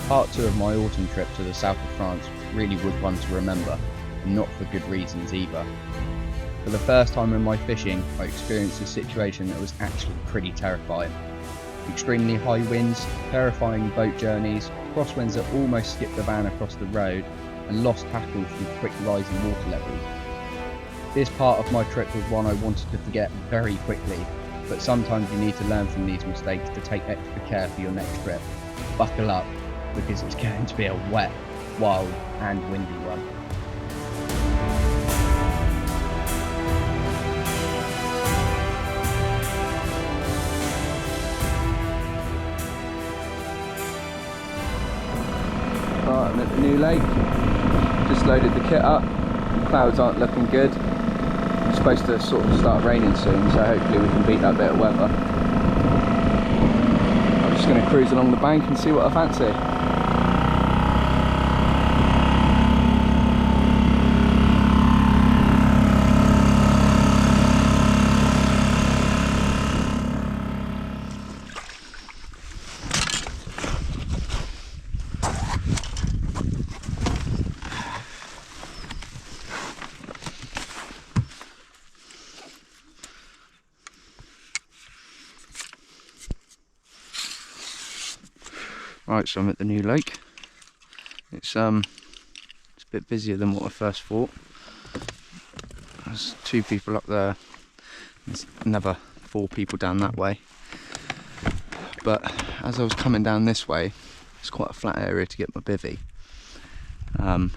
Part 2 of my autumn trip to the south of France really was one to remember, and not for good reasons either. For the first time in my fishing, I experienced a situation that was actually pretty terrifying. Extremely high winds, terrifying boat journeys, crosswinds that almost skipped the van across the road, and lost tackles from quick rising water levels. This part of my trip was one I wanted to forget very quickly, but sometimes you need to learn from these mistakes to take extra care for your next trip. Buckle up, because it's going to be a wet, wild and windy one. Right, I'm at the new lake, just loaded the kit up, the clouds aren't looking good. It's supposed to sort of start raining soon, so hopefully we can beat that bit of weather. I'm just going to cruise along the bank and see what I fancy. Right, so I'm at the new lake. It's a bit busier than what I first thought. There's 2 people up there. There's another 4 people down that way. But as I was coming down this way, it's quite a flat area to get my bivvy.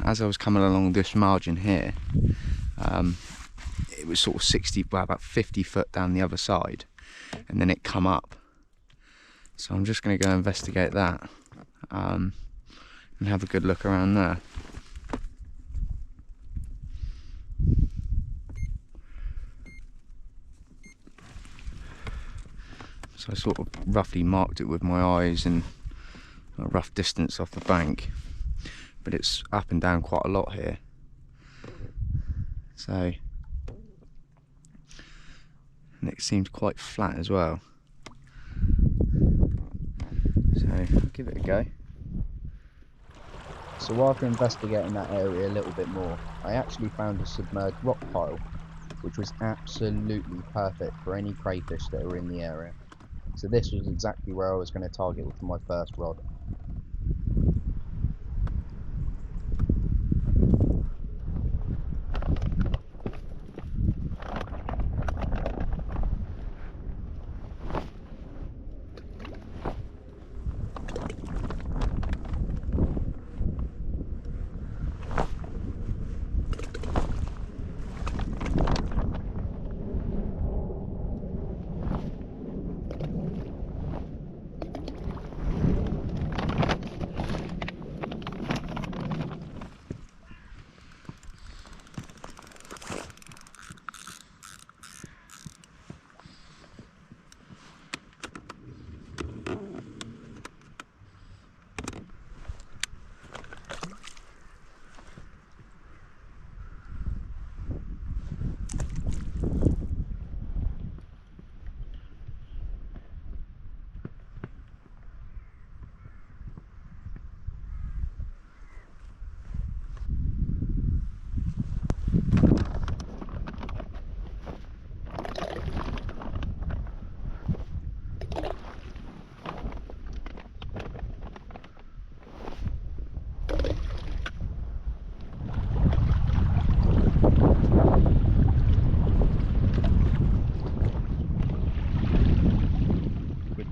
As I was coming along this margin here, it was sort of about 50 foot down the other side, and then it come up. So I'm just going to go investigate that. And have a good look around there. So I sort of roughly marked it with my eyes and a rough distance off the bank, but it's up and down quite a lot here. So, and it seems quite flat as well. So I'll give it a go. So after investigating that area a little bit more, I actually found a submerged rock pile, which was absolutely perfect for any crayfish that were in the area. So this was exactly where I was going to target with my first rod.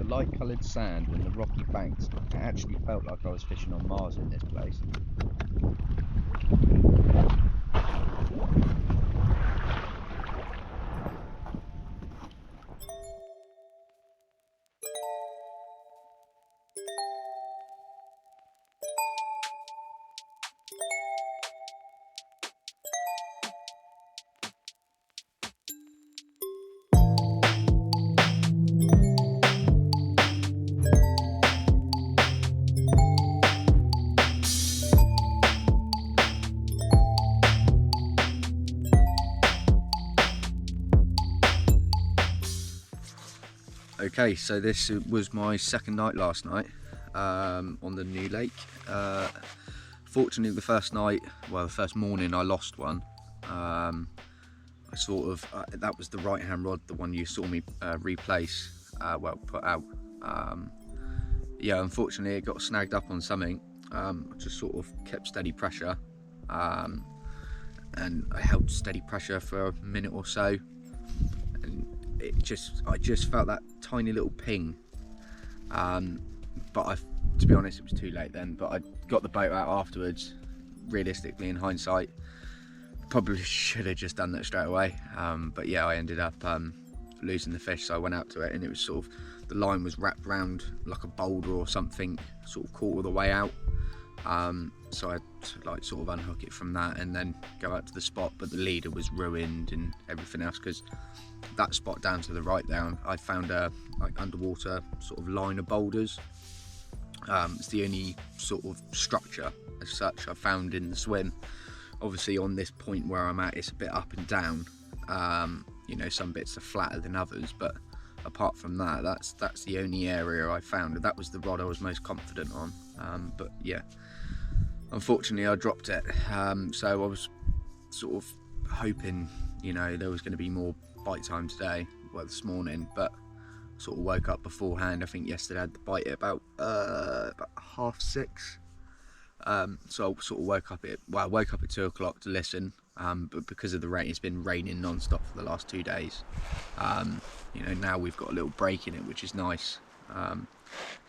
Light-coloured sand and the rocky banks, it actually felt like I was fishing on Mars in this place. Okay, so this was my second night last night. on the new lake. Fortunately, the first morning I lost one. I that was the right hand rod, the one you saw me replace, put out. Yeah, unfortunately it got snagged up on something. I just sort of kept steady pressure, and I held steady pressure for a minute or so, and I just felt that tiny little ping, but to be honest, it was too late then. But I got the boat out afterwards. Realistically, in hindsight, probably should have just done that straight away, but yeah, I ended up losing the fish, so I went out to it, and it was sort of, the line was wrapped around like a boulder or something, sort of caught all the way out, so I had to like sort of unhook it from that and then go out to the spot. But the leader was ruined and everything else, because that spot down to the right there, I found a like underwater sort of line of boulders. It's the only sort of structure as such I found in the swim. Obviously on this point where I'm at, it's a bit up and down, you know, some bits are flatter than others, but apart from that, that's the only area I found, and that was the rod I was most confident on. But yeah, unfortunately I dropped it, so I was sort of hoping, you know, there was going to be more bite time today, well this morning, but sort of woke up beforehand. I think yesterday I had the bite at about 6:30. So I sort of woke up at 2 o'clock to listen, but because of the rain, it's been raining non-stop for the last 2 days. You know, now we've got a little break in it, which is nice. You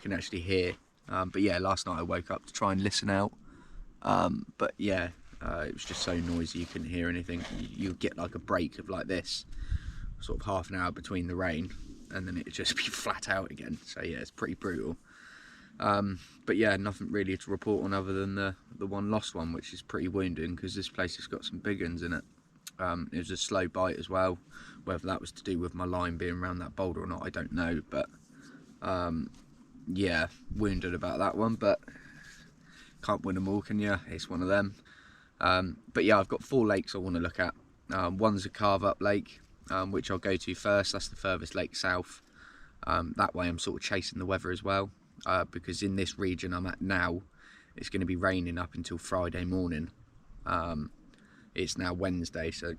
can actually hear, but yeah, last night I woke up to try and listen out, but yeah, it was just so noisy you couldn't hear anything. You'll get like a break of like this, sort of half an hour between the rain, and then it'd just be flat out again. So yeah, it's pretty brutal. But yeah, nothing really to report on other than the one lost one, which is pretty wounding, because this place has got some big ones in it. It was a slow bite as well. Whether that was to do with my line being around that boulder or not, I don't know, but yeah, wounded about that one, but can't win them all, can you? It's one of them. But yeah, I've got 4 lakes I want to look at. One's a Carve Up lake, which I'll go to first. That's the furthest lake south. That way I'm sort of chasing the weather as well, because in this region I'm at now, it's going to be raining up until Friday morning. It's now Wednesday, so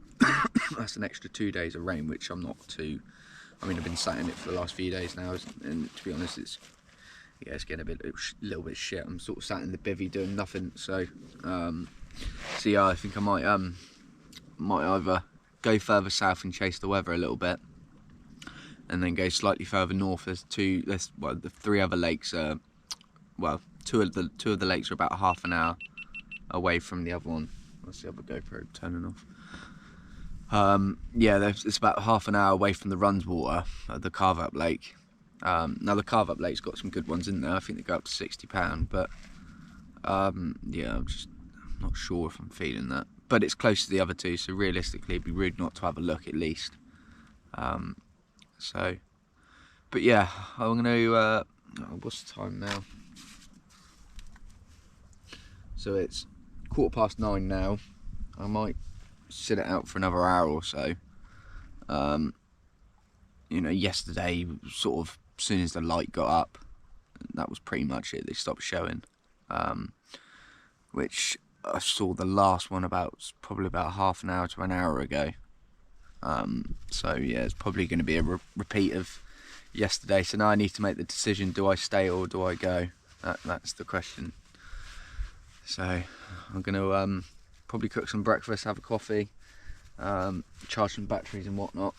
that's an extra 2 days of rain, which I'm not too, I mean, I've been sat in it for the last few days now, and to be honest, it's getting a little bit shit. I'm sort of sat in the bivvy doing nothing, so yeah, I think I might either go further south and chase the weather a little bit, and then go slightly further north. The 3 other lakes are, well, two of the lakes are about half an hour away from the other one. That's the other GoPro turning off. Yeah, it's about half an hour away from the Runswater, the Carve Up lake. Now the Carve Up lake's got some good ones in there. I think they go up to £60, but yeah, I'm not sure if I'm feeling that. But it's close to the other 2, so realistically it'd be rude not to have a look at least. So, but yeah, I'm gonna, what's the time now? So it's 9:15 now. I might sit it out for another hour or so. You know, yesterday, sort of, as soon as the light got up, that was pretty much it. They stopped showing, which I saw the last one probably about half an hour to an hour ago. So yeah, it's probably going to be a repeat of yesterday. So now I need to make the decision: do I stay or do I go? That's the question. So I'm going to probably cook some breakfast, have a coffee, charge some batteries and whatnot.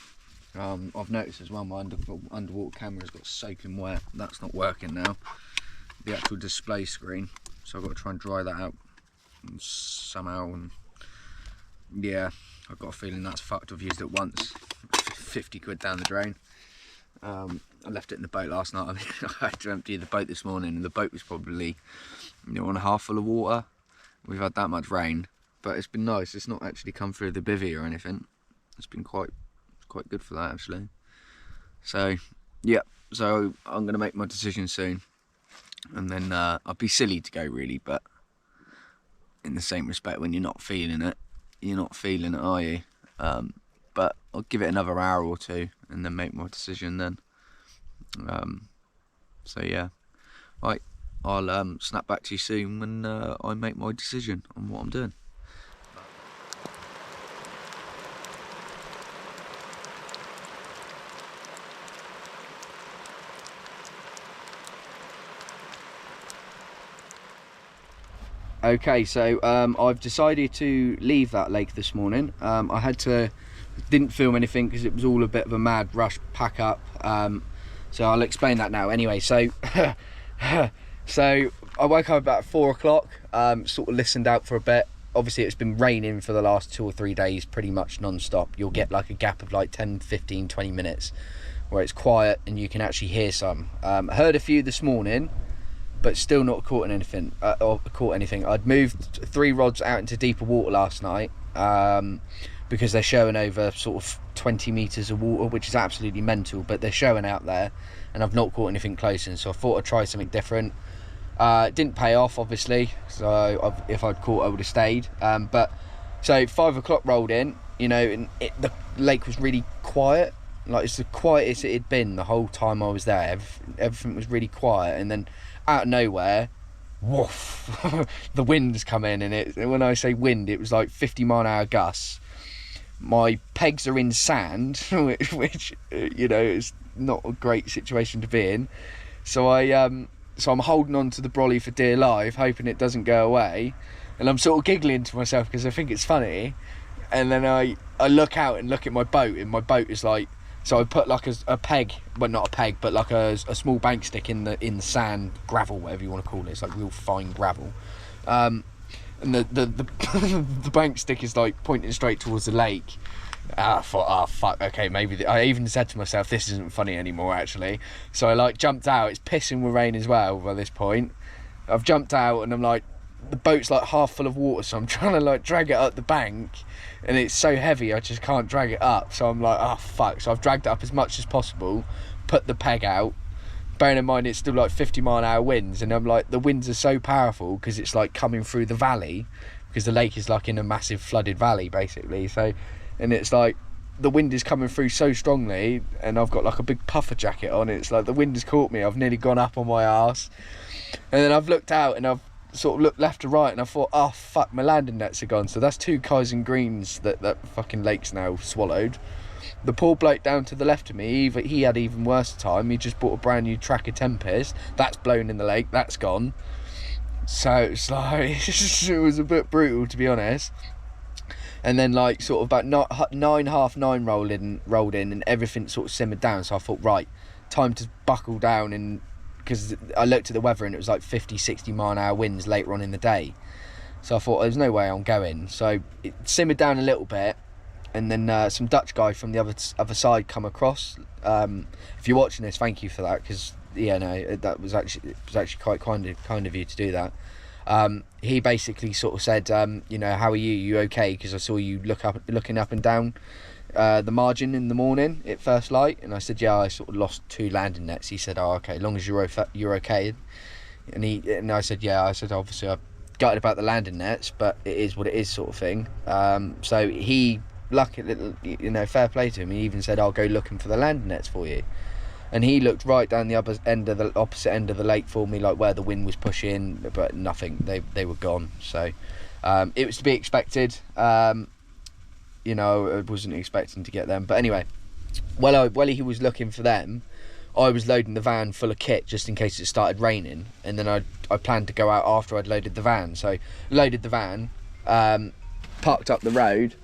I've noticed as well my underwater camera's got soaking wet. That's not working now, the actual display screen, so I've got to try and dry that out somehow. And yeah, I've got a feeling that's fucked. I've used it once, 50 quid down the drain. I left it in the boat last night. I mean, I had to empty the boat this morning, and the boat was probably, you know, 1.5 full of water. We've had that much rain, but it's been nice. It's not actually come through the bivvy or anything. It's been quite good for that, actually. So yeah, so I'm going to make my decision soon, and then I'd be silly to go really, but in the same respect, when you're not feeling it, are you? But I'll give it another hour or 2 and then make my decision then. So yeah, right, I'll snap back to you soon when I make my decision on what I'm doing. Okay, so I've decided to leave that lake this morning. Didn't film anything because it was all a bit of a mad rush pack up. So I'll explain that now. Anyway, so so I woke up about 4 o'clock, sort of listened out for a bit. Obviously it's been raining for the last 2 or 3 days, pretty much non-stop. You'll get like a gap of like 10, 15, 20 minutes where it's quiet and you can actually hear some. Heard a few this morning, but still not caught anything. I'd moved 3 rods out into deeper water last night because they're showing over sort of 20 metres of water, which is absolutely mental, but they're showing out there, and I've not caught anything close in, so I thought I'd try something different. It didn't pay off, obviously, so if I'd caught, I would have stayed. But so 5 o'clock rolled in, you know, and the lake was really quiet. Like, it's the quietest it had been the whole time I was there. Everything was really quiet, and then out of nowhere, woof, the wind's come in, and when I say wind, it was like 50-mile-an-hour gusts. My pegs are in sand, which you know, is not a great situation to be in. So I'm holding on to the brolly for dear life, hoping it doesn't go away, and I'm sort of giggling to myself because I think it's funny. And then I look out and look at my boat, and my boat is like, so I put like a peg, well, not a peg, but like a small bank stick in the sand, gravel, whatever you want to call it. It's like real fine gravel, and the bank stick is like pointing straight towards the lake. I thought, oh fuck, okay, maybe I even said to myself, this isn't funny anymore actually. So I like jumped out. It's pissing with rain as well by this point. I've jumped out and I'm like, the boat's like half full of water, so I'm trying to like drag it up the bank, and it's so heavy I just can't drag it up. So I'm like, oh fuck. So I've dragged it up as much as possible, put the peg out, bearing in mind it's still like 50-mile-an-hour winds, and I'm like, the winds are so powerful because it's like coming through the valley, because the lake is like in a massive flooded valley basically. So, and it's like the wind is coming through so strongly, and I've got like a big puffer jacket on. It's like the wind has caught me. I've nearly gone up on my arse, and then I've looked out and I've sort of looked left to right, and I thought, oh fuck, my landing nets are gone. So that's 2 Kaizen greens that fucking lake's now swallowed. The poor bloke down to the left of me, he had even worse time. He just bought a brand new Tracker Tempest. That's blown in the lake, that's gone. So it's like, it was a bit brutal, to be honest. And then like sort of about 9:30 rolled in, and everything sort of simmered down. So I thought, right, time to buckle down, and because I looked at the weather and it was like 50-60-mile-an-hour winds later on in the day. So I thought, there's no way I'm going. So it simmered down a little bit, and then some Dutch guy from the other side come across. If you're watching this, thank you for that, because yeah, no, that was actually quite kind of you to do that. He basically sort of said, you know, how are you? You okay? Because I saw you looking up and down the margin in the morning at first light. And I said, yeah, I sort of lost 2 landing nets. He said, oh, okay, as long as you're okay. And I said, yeah. I said, obviously I've gutted about the landing nets, but it is what it is, sort of thing. So he, luckily, you know, fair play to him, he even said, I'll go looking for the landing nets for you. And he looked right down the opposite end of the lake for me, like where the wind was pushing, but nothing. They were gone. So it was to be expected. You know, I wasn't expecting to get them. But anyway, while he was looking for them, I was loading the van full of kit just in case it started raining. And then I planned to go out after I'd loaded the van. So loaded the van, parked up the road,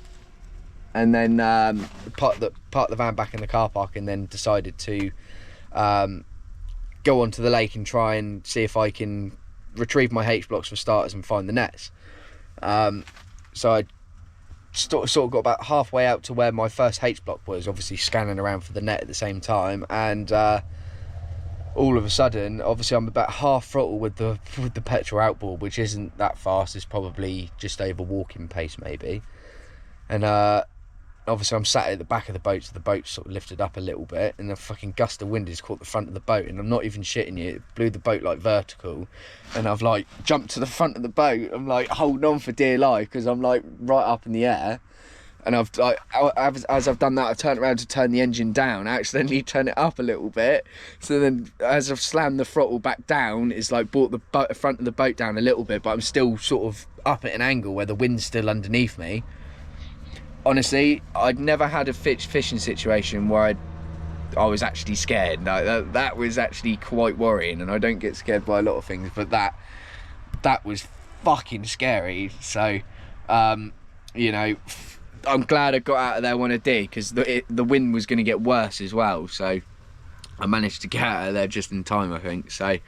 and then parked the van back in the car park, and then decided to go onto the lake and try and see if I can retrieve my H blocks for starters and find the nets. So I sort of got about halfway out to where my first H block was, obviously scanning around for the net at the same time, and all of a sudden, obviously I'm about half throttle with the petrol outboard, which isn't that fast. It's probably just over walking pace maybe, and obviously I'm sat at the back of the boat, so the boat's sort of lifted up a little bit, and a fucking gust of wind has caught the front of the boat, and I'm not even shitting you, it blew the boat like vertical, and I've like jumped to the front of the boat. I'm like holding on for dear life because I'm like right up in the air, And as I've done that, I've turned around to turn the engine down. I accidentally turn it up a little bit. So then, as I've slammed the throttle back down, it's like brought the front of the boat down a little bit, but I'm still sort of up at an angle where the wind's still underneath me. Honestly, I'd never had a fishing situation where I was actually scared. That was actually quite worrying, and I don't get scared by a lot of things, but that was fucking scary. So, you know, I'm glad I got out of there when I did, because the wind was going to get worse as well. So I managed to get out of there just in time, I think. So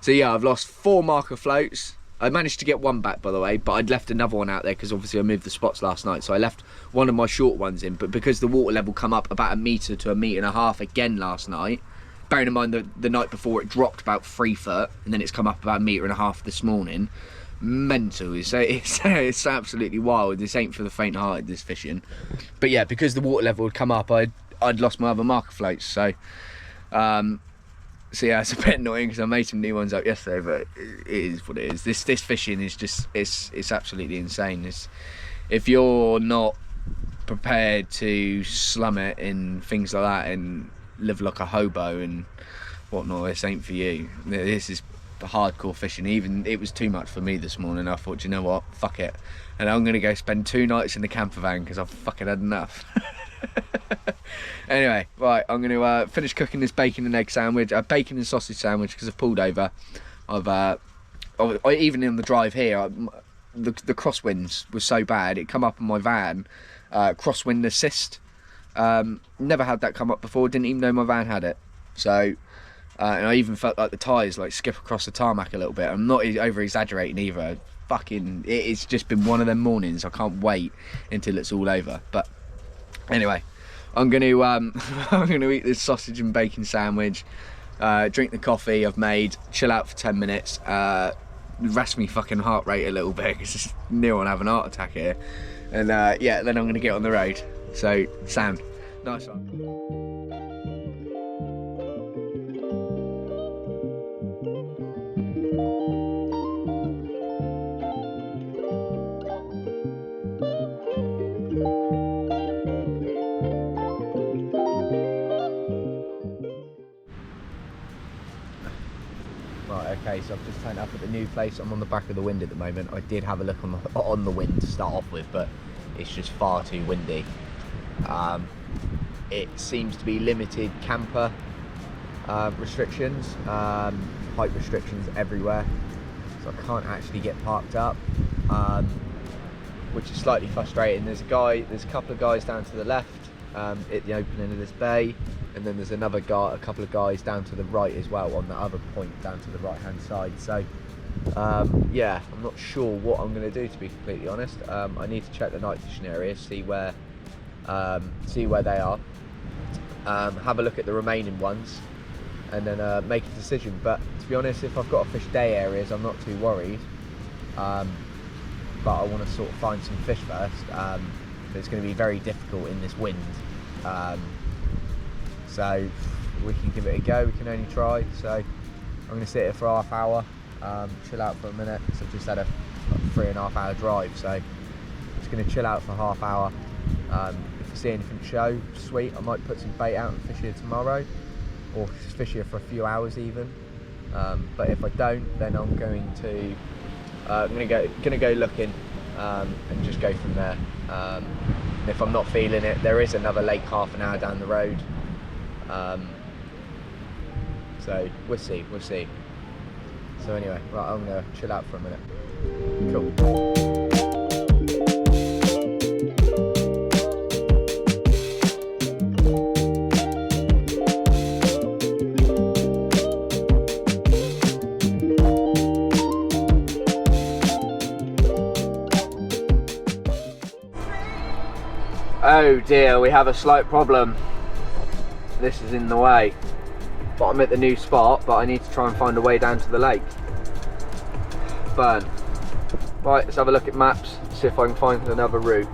yeah, I've lost 4 marker floats. I managed to get one back, by the way, but I'd left another one out there because obviously I moved the spots last night. So I left one of my short ones in, but because the water level come up about 1 metre to 1.5 metres again last night, bearing in mind the night before it dropped about 3 foot, and then it's come up about 1.5 metres this morning. Mental. It's absolutely wild. This ain't for the faint-hearted, this fishing. But yeah, because the water level had come up, I'd lost my other marker floats. So yeah, it's a bit annoying because I made some new ones up yesterday, but it is what it is. This fishing is just it's absolutely insane. If you're not prepared to slum it and things like that and live like a hobo and whatnot, this ain't for you. This is hardcore fishing. Even it was too much for me this morning. I thought, you know what, fuck it, and I'm gonna go spend 2 nights in the camper van because I've fucking had enough. Anyway, right, I'm gonna finish cooking this bacon and egg sandwich, bacon and sausage sandwich, because I've pulled over. Even in the drive here, the crosswinds was so bad, it come up in my van, crosswind assist. Never had that come up before, didn't even know my van had it. So and I even felt like the tyres like skip across the tarmac a little bit. I'm not over exaggerating either. Fucking, it's just been one of them mornings. I can't wait until it's all over. But anyway, I'm gonna I'm gonna eat this sausage and bacon sandwich, drink the coffee I've made, chill out for 10 minutes, rest me fucking heart rate a little bit because it's near on having a heart attack here, and yeah, then I'm gonna get on the road. So sound nice one. Right, okay, so I've just turned up at the new place. I'm on the back of the wind at the moment. I did have a look on the wind to start off with, but it's just far too windy. It seems to be limited camper restrictions, height restrictions everywhere, so I can't actually get parked up, which is slightly frustrating. There's a couple of guys down to the left at the opening of this bay, and then there's a couple of guys down to the right as well on the other point down to the right hand side. So yeah, I'm not sure what I'm going to do, to be completely honest. I need to check the night fishing area, see where they are, have a look at the remaining ones, and then make a decision. But to be honest, if I've got to fish day areas, I'm not too worried, but I want to sort of find some fish first. It's going to be very difficult in this wind, so we can give it a go. We can only try. So I'm going to sit here for half hour, chill out for a minute. So I've just had a 3.5 hour drive, so just going to chill out for half hour. If I see anything show, sweet, I might put some bait out and fish here tomorrow, or just fish here for a few hours even. But if I don't, then I'm going to go looking and just go from there. And if I'm not feeling it, there is another lake half an hour down the road. So we'll see. So anyway, right, I'm gonna chill out for a minute. Cool. Oh dear, we have a slight problem. This is in the way. But I'm at the new spot, but I need to try and find a way down to the lake. Burn. Right, let's have a look at maps, see if I can find another route.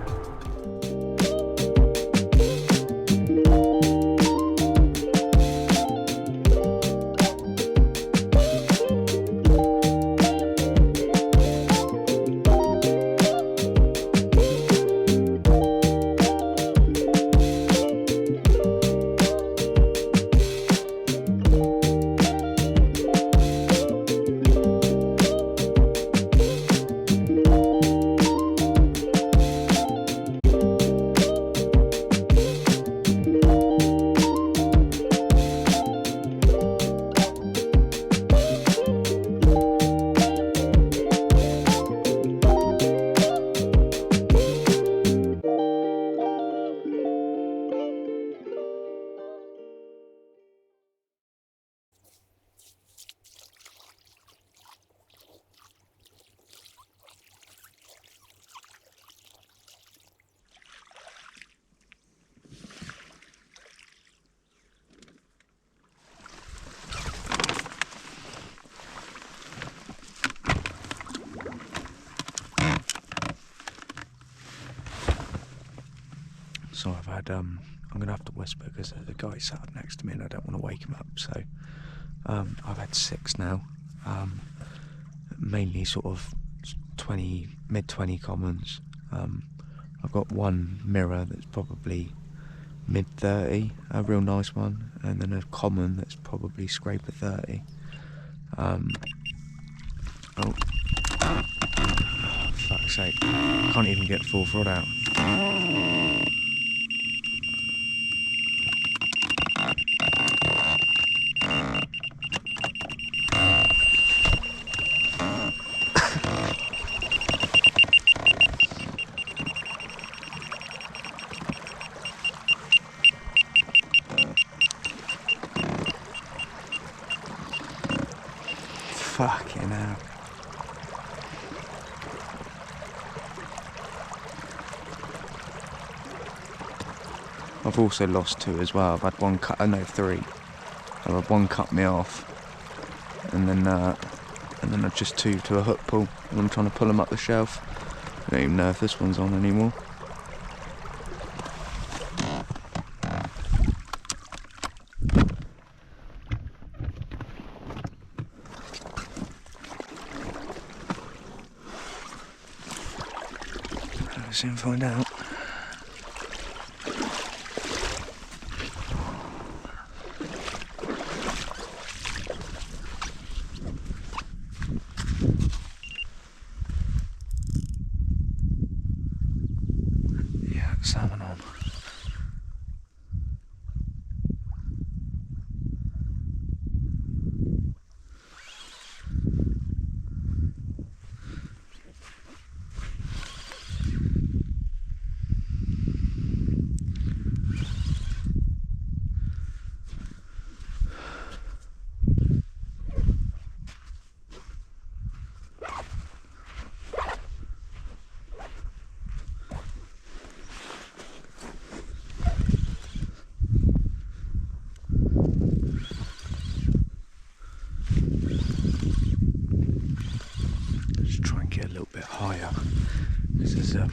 last night I've had, I'm going to have to whisper because there's a guy sat up next to me and I don't want to wake him up, so I've had 6 now, mainly sort of mid-20 commons. I've got one mirror that's probably mid-30, a real nice one, and then a common that's probably scraper 30. Oh, fuck's sake, can't even get full rod out. Fucking hell. I've also lost 2 as well. I've had 1 cut, no 3. I've had 1 cut me off, and then I've just 2 to a hook pull, and I'm trying to pull them up the shelf. I don't even know if this one's on anymore. I'll soon find out. Salmon on. Get a little bit higher. There's a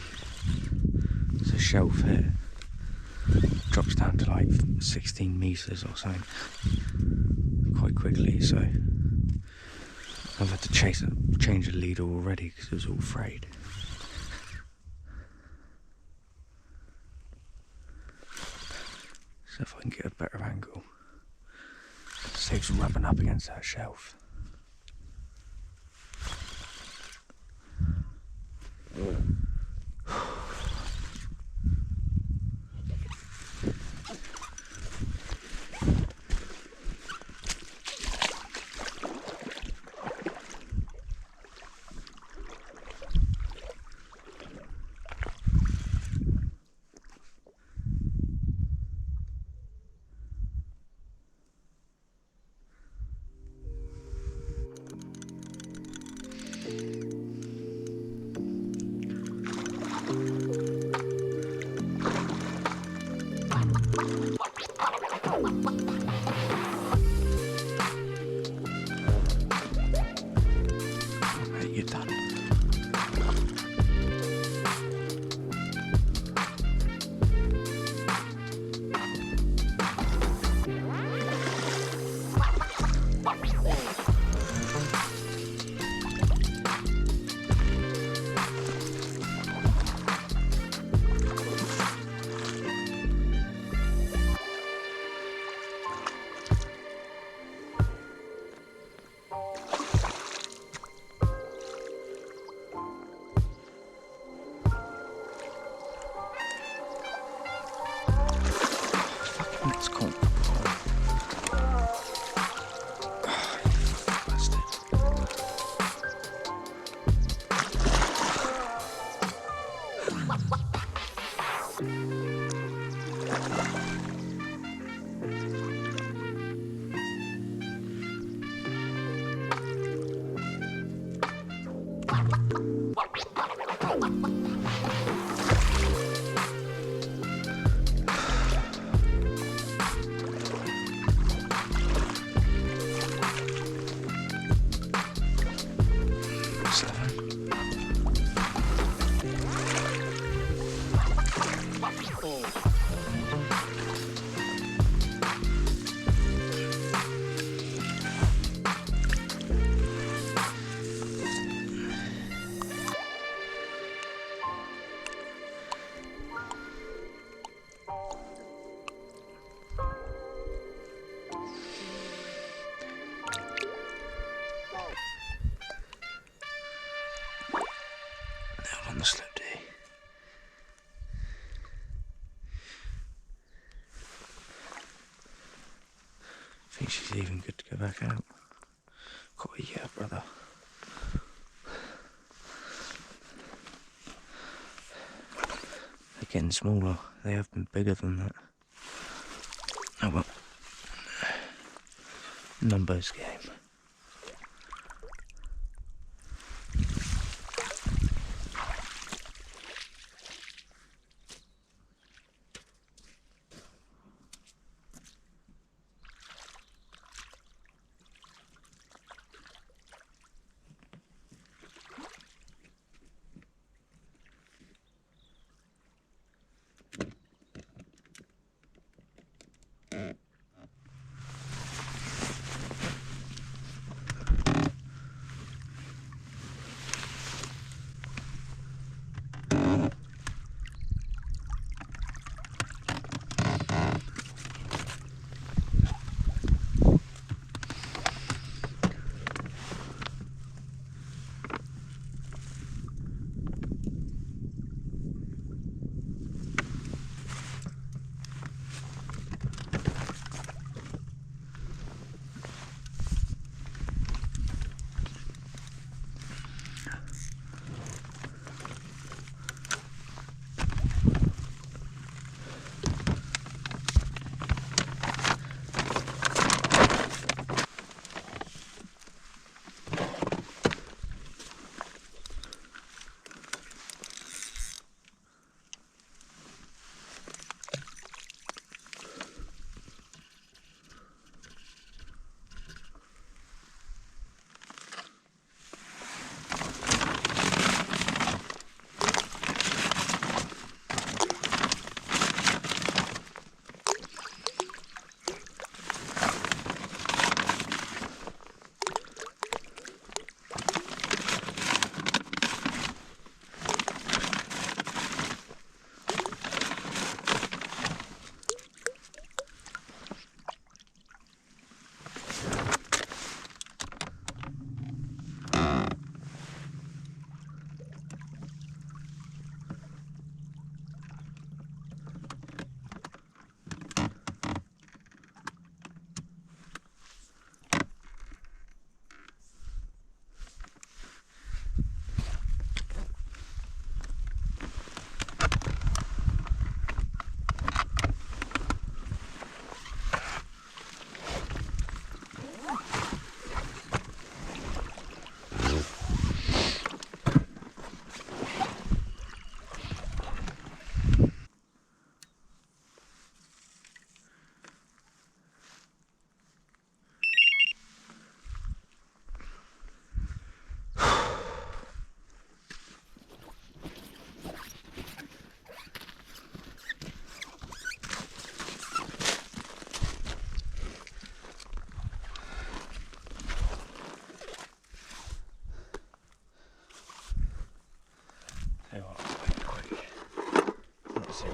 shelf here. Drops down to like 16 meters or so quite quickly, so I've had to change the leader already because it was all frayed. So if I can get a better angle, saves rubbing up against that shelf. You're done. It's cool. on the slip D. I think she's even good to go back out. Quite a yeah, brother. They're getting smaller. They have been bigger than that. Oh well. Numbers game.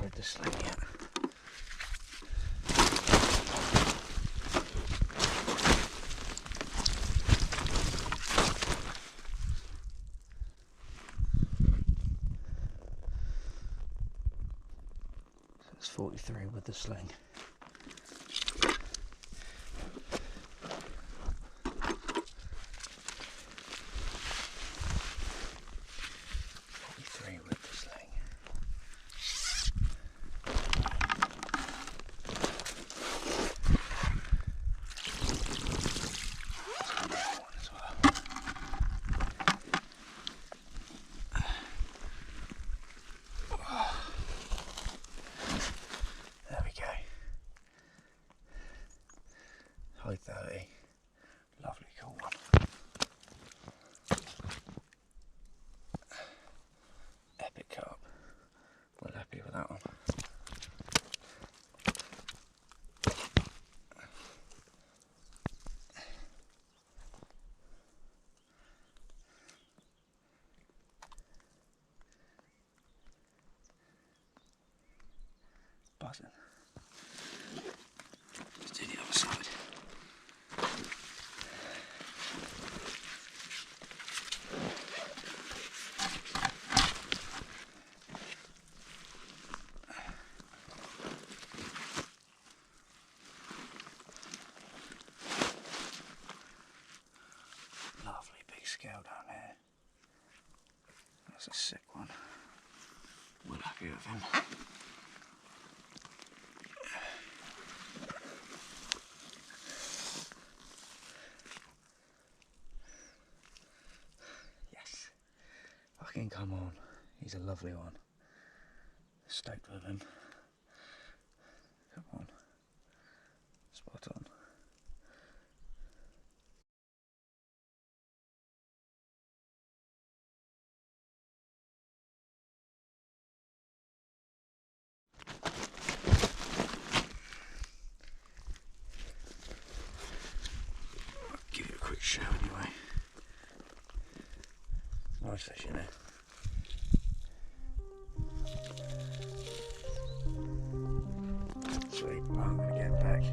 With the sling yet. So it's 43 with the sling. High 30, lovely cool one. Epic carp, well happy with that one. Buzzing. Let's do the other side. scale down there. That's a sick one. We're lucky with him. Yes. Fucking come on. He's a lovely one. Stoked with him. Come on. Spot on. I'll give you a quick show anyway. Nice fish in there. Sweet, well, I'm going to get back.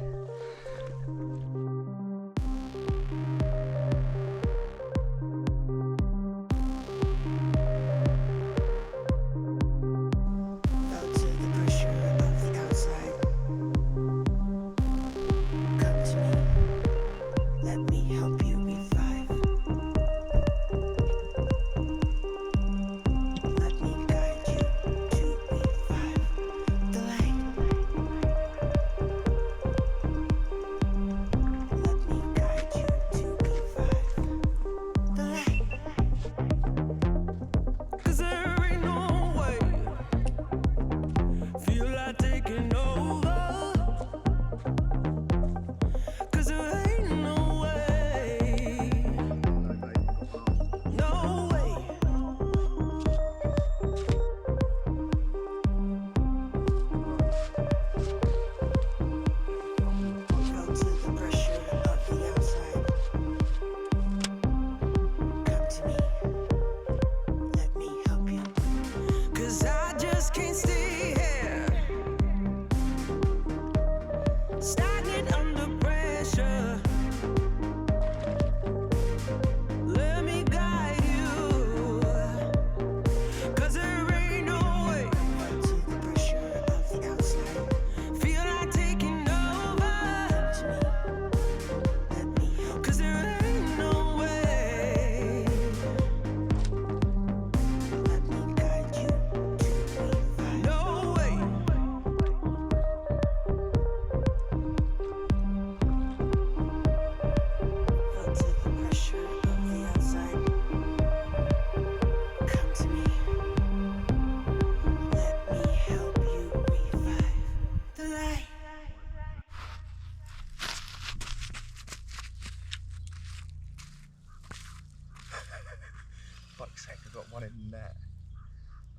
Fuck's sake, I've got one in the net.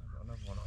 I've got another one on.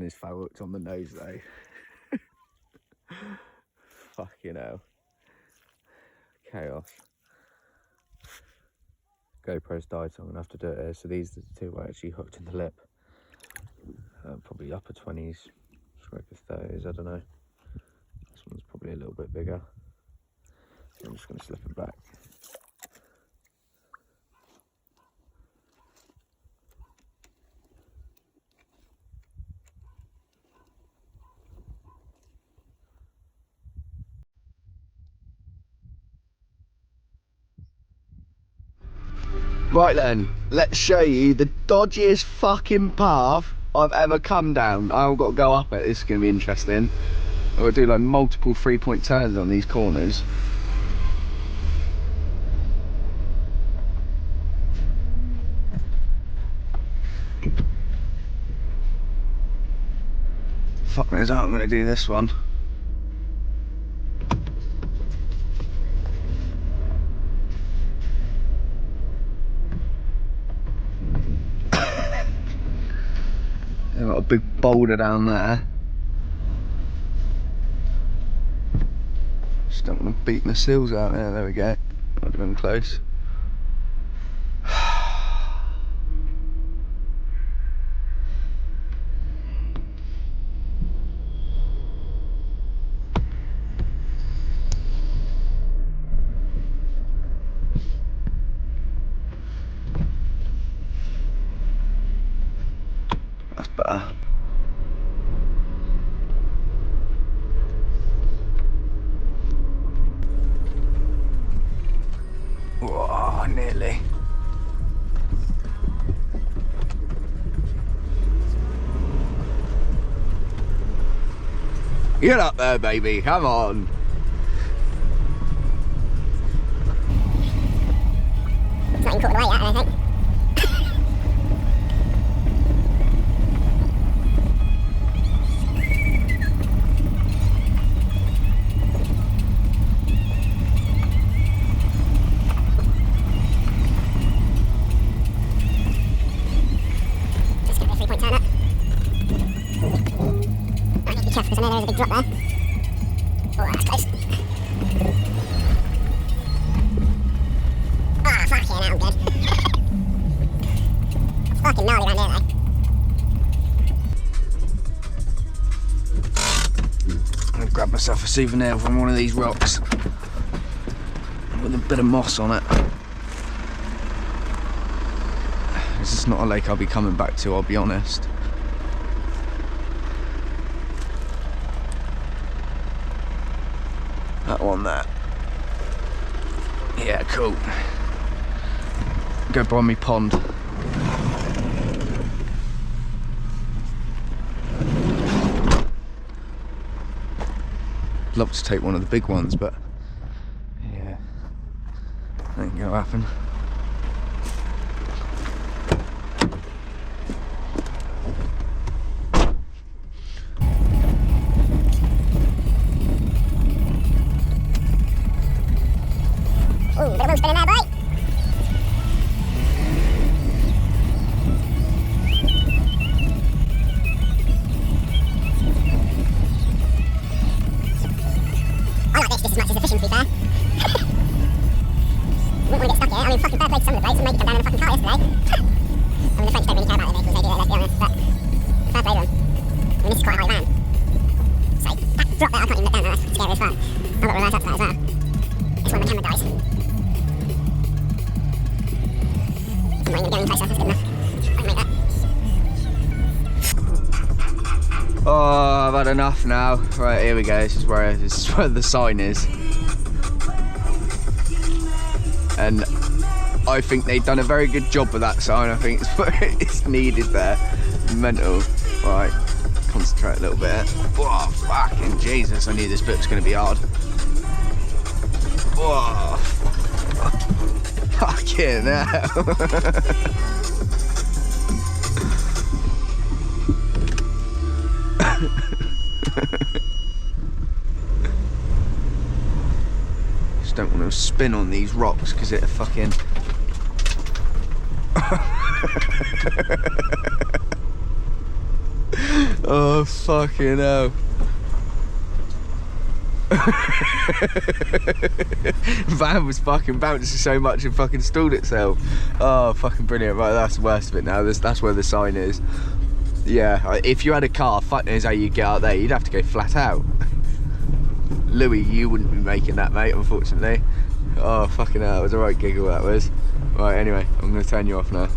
one is foul hooked on the nose though. Fucking hell. Chaos. GoPro's died, so I'm gonna have to do it here. So these are the two I actually hooked in the lip. Probably upper 20s, stroke of 30s, I don't know. This one's probably a little bit bigger. So I'm just gonna slip it back. Right then, let's show you the dodgiest fucking path I've ever come down. I've got to go up it, this is going to be interesting. We'll do like multiple 3-point turns on these corners. Fuck knows how I'm going to do this one. I've got a big boulder down there. Just don't want to beat my seals out there. There we go. Might have been close. That's better. Whoa, nearly. Get up there, baby, come on. It's not even caught away yet, I think. Just get a 3-point turn up. I need to be careful because I know there's a big drop there. Oh, that's close. Ah, fuck yeah, now I'm good. Fucking gnarly round here though. I'm gonna grab myself a souvenir from one of these rocks with a bit of moss on it. This is not a lake I'll be coming back to, I'll be honest. That one there. Yeah, cool. Go by me pond. Love to take one of the big ones, but yeah, ain't gonna happen. Ooh, bit of wheel spinning there, boy. I like this as much as the fishing, to be fair. Wouldn't want to get stuck here. I mean, fucking fair play to some of the blokes and make it come down in a fucking car yesterday. I mean, the French don't really care about their vehicles, they do it, let's be honest, but fair play to them. I mean, this is quite a high van. So, that drop there, I can't even look down there, that's scary as fuck. I've got to reverse up to that as well. That's when the camera dies. I'm not even going to go any closer, that's good enough. I can make that. Oh, I've had enough now. Right, here we go. This is where the sign is. And I think they've done a very good job with that sign. I think it's needed there. Mental. Right, concentrate a little bit. Whoa, fucking Jesus. I knew this bit was going to be hard. Whoa. Fucking hell. Just don't want to spin on these rocks because it'll fucking Oh, fucking hell. Van was fucking bouncing so much it fucking stalled itself. Oh, fucking brilliant. Right, that's the worst of it now. That's where the sign is. Yeah, if you had a car, fuck knows how you'd get out there. You'd have to go flat out. Louis, you wouldn't be making that, mate, unfortunately. Oh, fucking hell, it was a right giggle, that was. Right, anyway, I'm going to turn you off now.